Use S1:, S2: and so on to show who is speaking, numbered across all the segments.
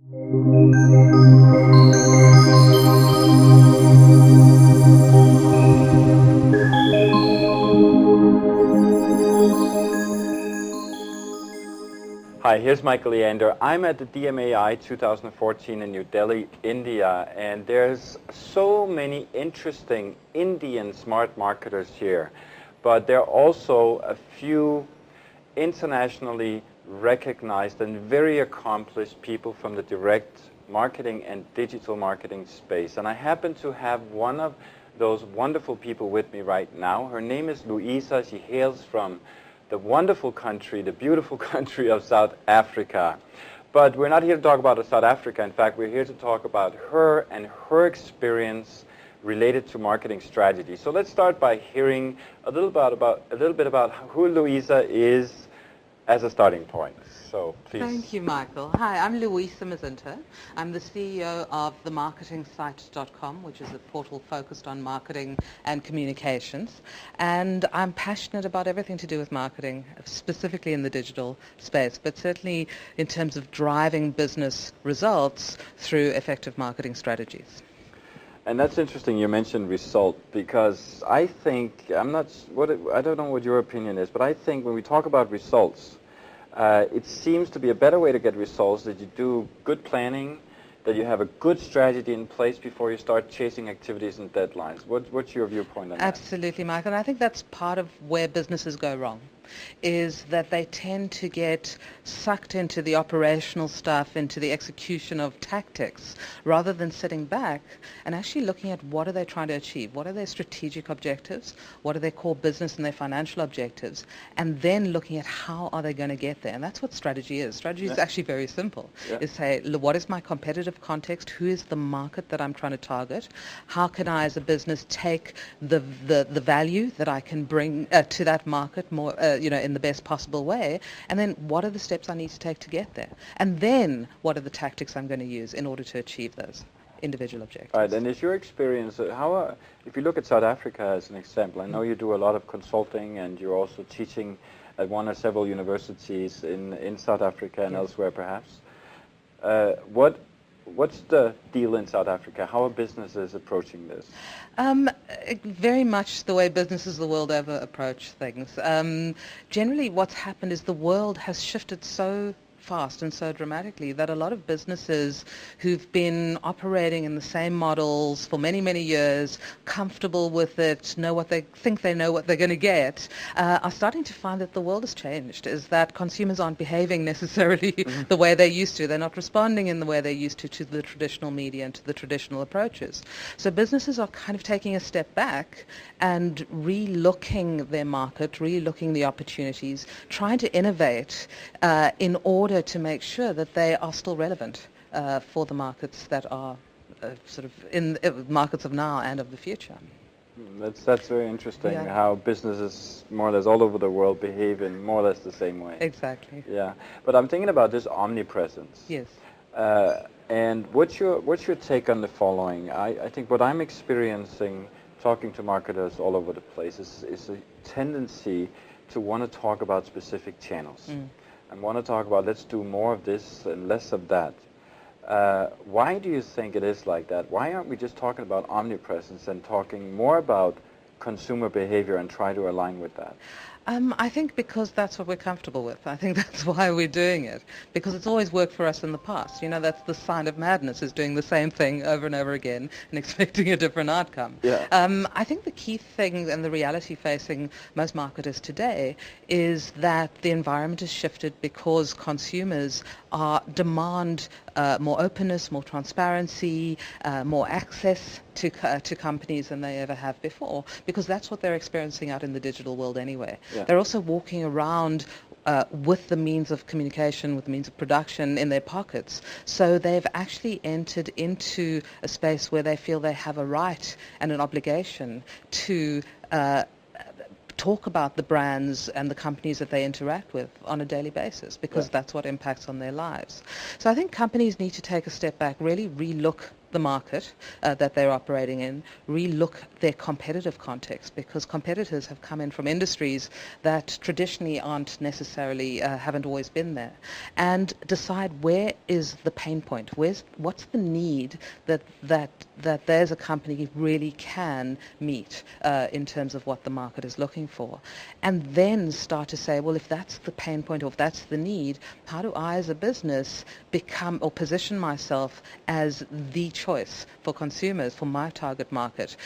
S1: Hi, here's Michael Leander. I'm at the DMAI 2014 in New Delhi, India, and there's so many interesting Indian smart marketers here, but there are also a few internationally recognized and very accomplished people from the direct marketing and digital marketing space. And I happen to have one of those wonderful people with me right now. Her name is Luisa. She hails from the wonderful country, the beautiful country of South Africa. But we're not here to talk about South Africa. In fact, we're here to talk about her and her experience related to marketing strategy. So let's start by hearing a little bit about who Luisa is as a starting point. So please.
S2: Thank you, Michael. Hi, I'm Luisa Mazinter. I'm the CEO of themarketingsite.com, which is a portal focused on marketing and communications. And I'm passionate about everything to do with marketing, specifically in the digital space, but certainly in terms of driving business results through effective marketing strategies.
S1: And that's interesting you mentioned result, because I think, I don't know what your opinion is, but I think when we talk about results, it seems to be a better way to get results that you do good planning, that you have a good strategy in place before you start chasing activities and deadlines. What's your viewpoint on that?
S2: Absolutely, Michael. And I think that's part of where businesses go wrong, is that they tend to get sucked into the operational stuff, into the execution of tactics, rather than sitting back and actually looking at what are they trying to achieve, what are their strategic objectives, what are their core business and their financial objectives, and then looking at how are they going to get there. And that's what strategy is. Strategy is actually very simple. Is say, what is my competitive context, who is the market that I'm trying to target, how can I as a business take the value that I can bring to that market more in the best possible way, and then what are the steps I need to take to get there, and then what are the tactics I'm going to use in order to achieve those individual objectives.
S1: All right, and is your experience, if you look at South Africa as an example, I know you do a lot of consulting and you're also teaching at one or several universities in South Africa and elsewhere perhaps. What's the deal in South Africa? How are businesses approaching this?
S2: Very much the way businesses the world over approach things. Generally what's happened is the world has shifted so fast and so dramatically that a lot of businesses who've been operating in the same models for many, many years, comfortable with it, know what they know what they're going to get, are starting to find that the world has changed, is that consumers aren't behaving necessarily the way they used to. They're not responding in the way they used to the traditional media and to the traditional approaches. So businesses are kind of taking a step back and re-looking their market, re-looking the opportunities, trying to innovate in order to make sure that they are still relevant for the markets that are sort of in markets of now and of the future.
S1: That's very interesting, how businesses more or less all over the world behave in more or less the same way.
S2: Exactly.
S1: Yeah, but I'm thinking about this omnipresence.
S2: Yes.
S1: And what's your take on the following? I think what I'm experiencing talking to marketers all over the place is a tendency to want to talk about specific channels. And want to talk about, let's do more of this and less of that. Why do you think it is like that? Why aren't we just talking about omnipresence and talking more about consumer behavior and try to align with that?
S2: I think because that's what we're comfortable with. I think that's why we're doing it, because it's always worked for us in the past. You know, that's the sign of madness, is doing the same thing over and over again and expecting a different outcome.
S1: Yeah.
S2: I think the key thing and the reality facing most marketers today is that the environment has shifted because consumers demand more openness, more transparency, more access to companies than they ever have before, because that's what they're experiencing out in the digital world anyway. Yeah. They're also walking around with the means of communication, with the means of production in their pockets. So they've actually entered into a space where they feel they have a right and an obligation to talk about the brands and the companies that they interact with on a daily basis, because that's what impacts on their lives. So I think companies need to take a step back, really relook the market that they're operating in, relook their competitive context, because competitors have come in from industries that traditionally aren't necessarily, haven't always been there, and decide where is the pain point, what's the need that there's a company really can meet in terms of what the market is looking for, and then start to say, well, if that's the pain point or if that's the need, how do I as a business become or position myself as the choice for consumers, for my target market,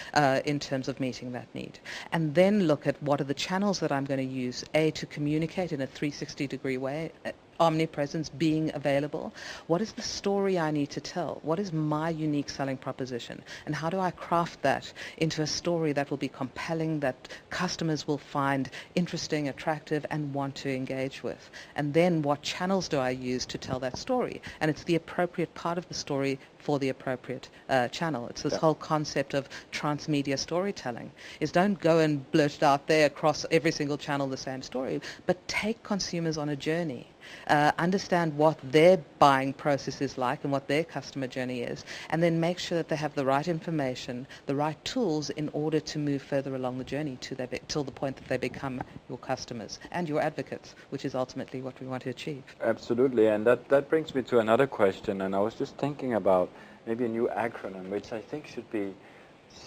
S2: in terms of meeting that need? And then look at what are the channels that I'm going to use, to communicate in a 360-degree way, omnipresence, being available. What is the story I need to tell? What is my unique selling proposition? And how do I craft that into a story that will be compelling, that customers will find interesting, attractive, and want to engage with? And then what channels do I use to tell that story? And it's the appropriate part of the story for the appropriate channel. It's this whole concept of transmedia storytelling, is don't go and blurt it out there across every single channel the same story, but take consumers on a journey. Understand what their buying process is like and what their customer journey is, and then make sure that they have the right information, the right tools in order to move further along the journey till the point that they become your customers and your advocates, which is ultimately what we want to achieve.
S1: Absolutely, and that brings me to another question, and I was just thinking about maybe a new acronym, which I think should be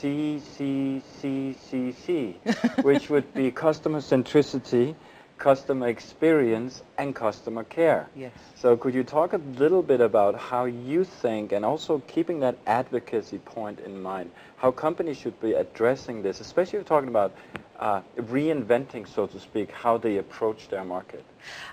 S1: CCCCC, which would be customer centricity, customer experience, and customer care.
S2: Yes.
S1: So could you talk a little bit about how you think, and also keeping that advocacy point in mind, how companies should be addressing this, especially if you're talking about reinventing, so to speak, how they approach their market?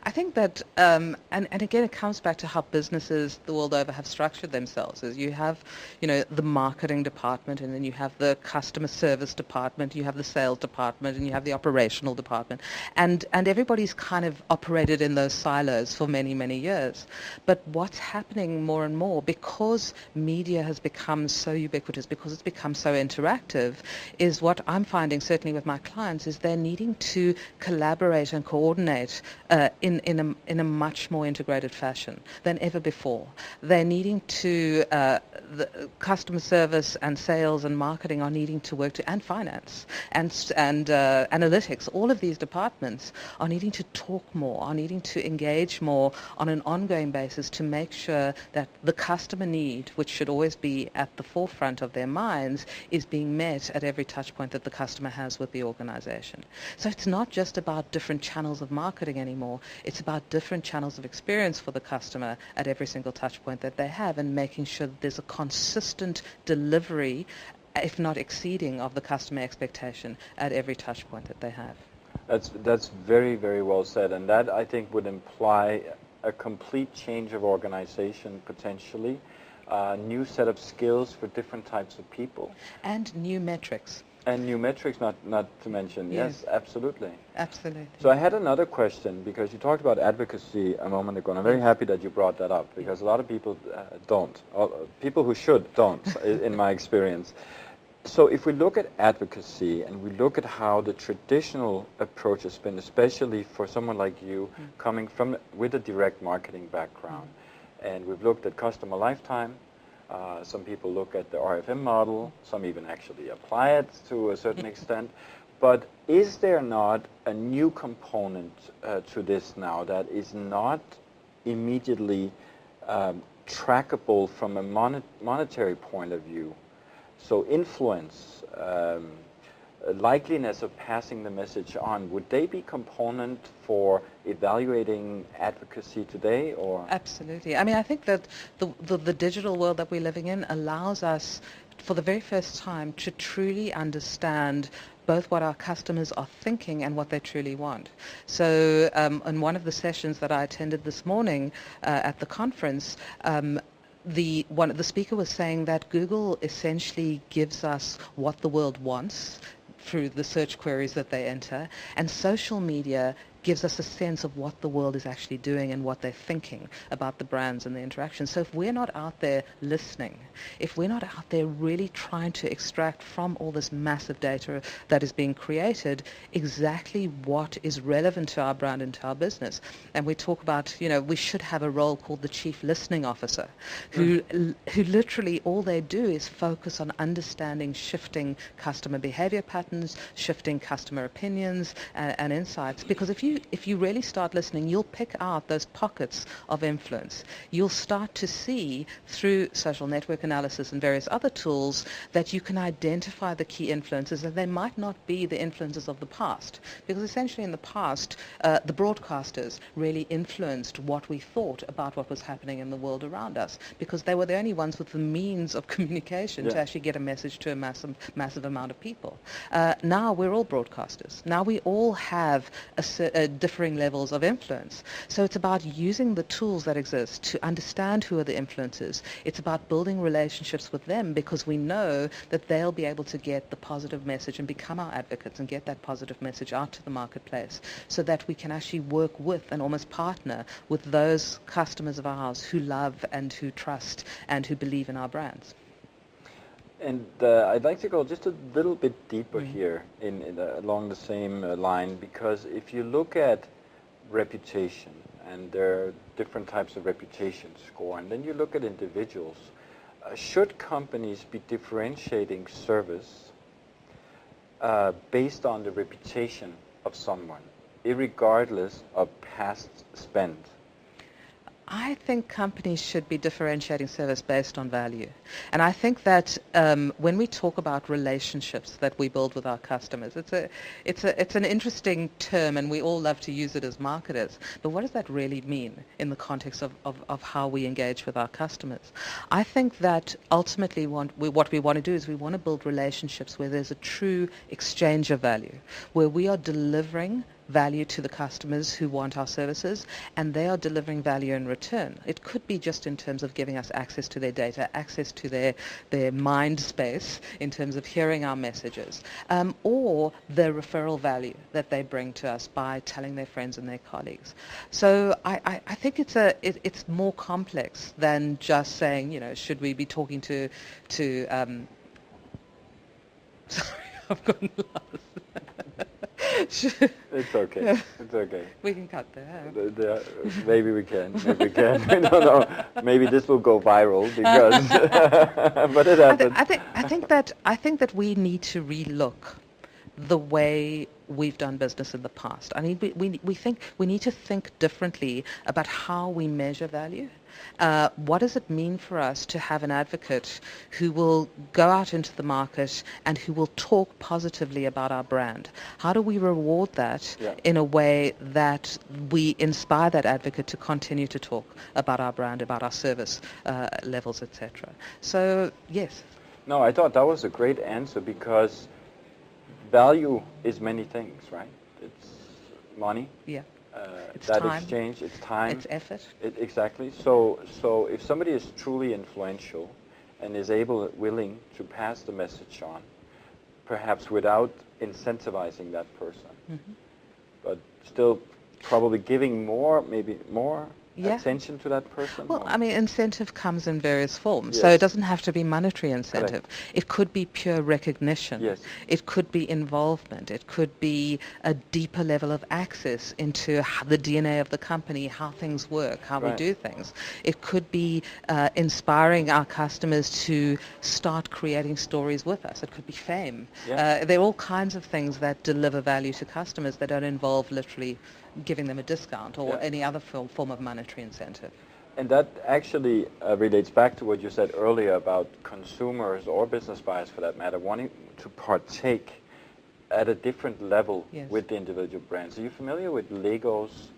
S2: I think that, and again, it comes back to how businesses the world over have structured themselves. Is you have, the marketing department, and then you have the customer service department, you have the sales department, and you have the operational department, and everybody's kind of operated in those silos for many, many years. But what's happening more and more, because media has become so ubiquitous, because it's become so interactive, is what I'm finding, certainly with my clients, is they're needing to collaborate and coordinate in a much more integrated fashion than ever before. They're needing to, the customer service and sales and marketing are needing to work and finance and analytics. All of these departments are needing to talk more, are needing to engage more on an ongoing basis to make sure that the customer need, which should always be at the forefront of their minds, is being met at every touch point that the customer has with the organization. So it's not just about different channels of marketing anymore. It's about different channels of experience for the customer at every single touch point that they have, and making sure that there's a consistent delivery, if not exceeding, of the customer expectation at every touch point that they have.
S1: That's very, very well said, and that, I think, would imply a complete change of organization potentially, a new set of skills for different types of people.
S2: And new metrics.
S1: And new metrics, not to mention. Yes, absolutely.
S2: Absolutely.
S1: So I had another question, because you talked about advocacy a moment ago, and I'm very happy that you brought that up, because a lot of people don't. People who should don't, in my experience. So if we look at advocacy and we look at how the traditional approach has been, especially for someone like you, coming with a direct marketing background, and we've looked at customer lifetime, some people look at the RFM model, some even actually apply it to a certain extent. But is there not a new component to this now that is not immediately trackable from a monetary point of view? So influence, likeliness of passing the message on, would they be component for evaluating advocacy today, or?
S2: Absolutely. I mean, I think that the digital world that we're living in allows us, for the very first time, to truly understand both what our customers are thinking and what they truly want. So in one of the sessions that I attended this morning at the conference, the speaker was saying that Google essentially gives us what the world wants through the search queries that they enter, and social media gives us a sense of what the world is actually doing and what they're thinking about the brands and the interactions. So if we're not out there listening, if we're not out there really trying to extract from all this massive data that is being created exactly what is relevant to our brand and to our business, and we talk about, we should have a role called the Chief Listening Officer, who literally all they do is focus on understanding shifting customer behavior patterns, shifting customer opinions and insights. Because if you really start listening, you'll pick out those pockets of influence. You'll start to see through social network analysis and various other tools that you can identify the key influences, and they might not be the influences of the past. Because essentially in the past, the broadcasters really influenced what we thought about what was happening in the world around us, because they were the only ones with the means of communication to actually get a message to a massive amount of people. Now we're all broadcasters. Now we all have differing levels of influence. So it's about using the tools that exist to understand who are the influencers. It's about building relationships with them, because we know that they'll be able to get the positive message and become our advocates and get that positive message out to the marketplace, so that we can actually work with and almost partner with those customers of ours who love and who trust and who believe in our brands.
S1: And I'd like to go just a little bit deeper here along the same line, because if you look at reputation, and there are different types of reputation score, and then you look at individuals, should companies be differentiating service based on the reputation of someone, irregardless of past spend?
S2: I think companies should be differentiating service based on value. And I think that when we talk about relationships that we build with our customers, it's an interesting term, and we all love to use it as marketers. But what does that really mean in the context of how we engage with our customers? I think that ultimately what we want to do is we want to build relationships where there's a true exchange of value, where we are delivering value to the customers who want our services, and they are delivering value in return. It could be just in terms of giving us access to their data, access to their mind space in terms of hearing our messages, or the referral value that they bring to us by telling their friends and their colleagues. So I think it's more complex than just saying, should we be talking to sorry, I've gone lost.
S1: It's okay. It's okay.
S2: We can cut that.
S1: Maybe we can. Maybe we can. I don't know. Maybe this will go viral because. But it happens.
S2: I think that we need to relook the way we've done business in the past. I mean, we think we need to think differently about how we measure value. What does it mean for us to have an advocate who will go out into the market and who will talk positively about our brand? How do we reward that in a way that we inspire that advocate to continue to talk about our brand, about our service levels, etc.? So, yes.
S1: No, I thought that was a great answer, because value is many things, right? It's money.
S2: Yeah. It's
S1: that
S2: time.
S1: Exchange, it's time.
S2: It's effort.
S1: Exactly. So if somebody is truly influential and is willing to pass the message on, perhaps without incentivizing that person, but still probably giving maybe more attention to that person?
S2: Well, I mean, incentive comes in various forms.
S1: Yes.
S2: So it doesn't have to be monetary incentive.
S1: Correct.
S2: It could be pure recognition.
S1: Yes.
S2: It could be involvement. It could be a deeper level of access into the DNA of the company, how things work, how we do things. It could be inspiring our customers to start creating stories with us. It could be fame.
S1: Yeah.
S2: There are all kinds of things that deliver value to customers that don't involve literally giving them a discount or any other form of monetary incentive.
S1: And that actually relates back to what you said earlier about consumers, or business buyers for that matter, wanting to partake at a different level with the individual brands. Are you familiar with Lego's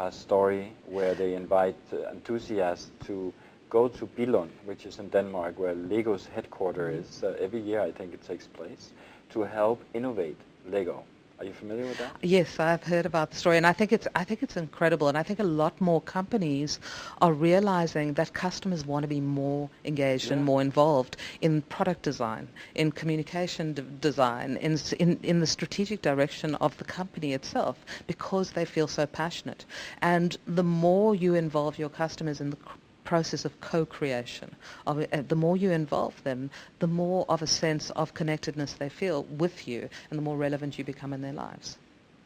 S1: story, where they invite enthusiasts to go to Billund, which is in Denmark, where Lego's headquarters is? Every year, I think it takes place, to help innovate Lego. Are you familiar with that?
S2: Yes, I've heard about the story, and I think it's incredible, and I think a lot more companies are realizing that customers want to be more engaged and
S1: Yeah.
S2: more involved in product design, in communication design, in the strategic direction of the company itself, because they feel so passionate. And the more you involve your customers in the process of co-creation, the more you involve them, the more of a sense of connectedness they feel with you, and the more relevant you become in their lives.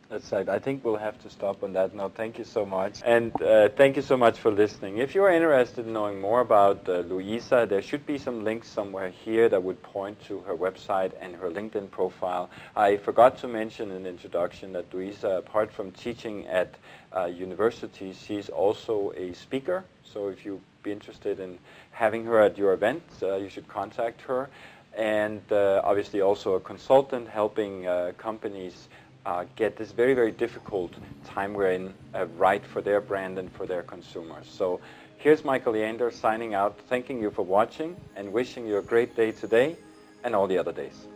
S1: That's right. I think we'll have to stop on that note. Thank you so much. And thank you so much for listening. If you are interested in knowing more about Luisa, there should be some links somewhere here that would point to her website and her LinkedIn profile. I forgot to mention in the introduction that Luisa, apart from teaching at universities, she's also a speaker. So if you'd be interested in having her at your event, you should contact her. And obviously also a consultant helping companies get this very, very difficult time we're in right for their brand and for their consumers. So here's Michael Leander signing out, thanking you for watching and wishing you a great day today and all the other days.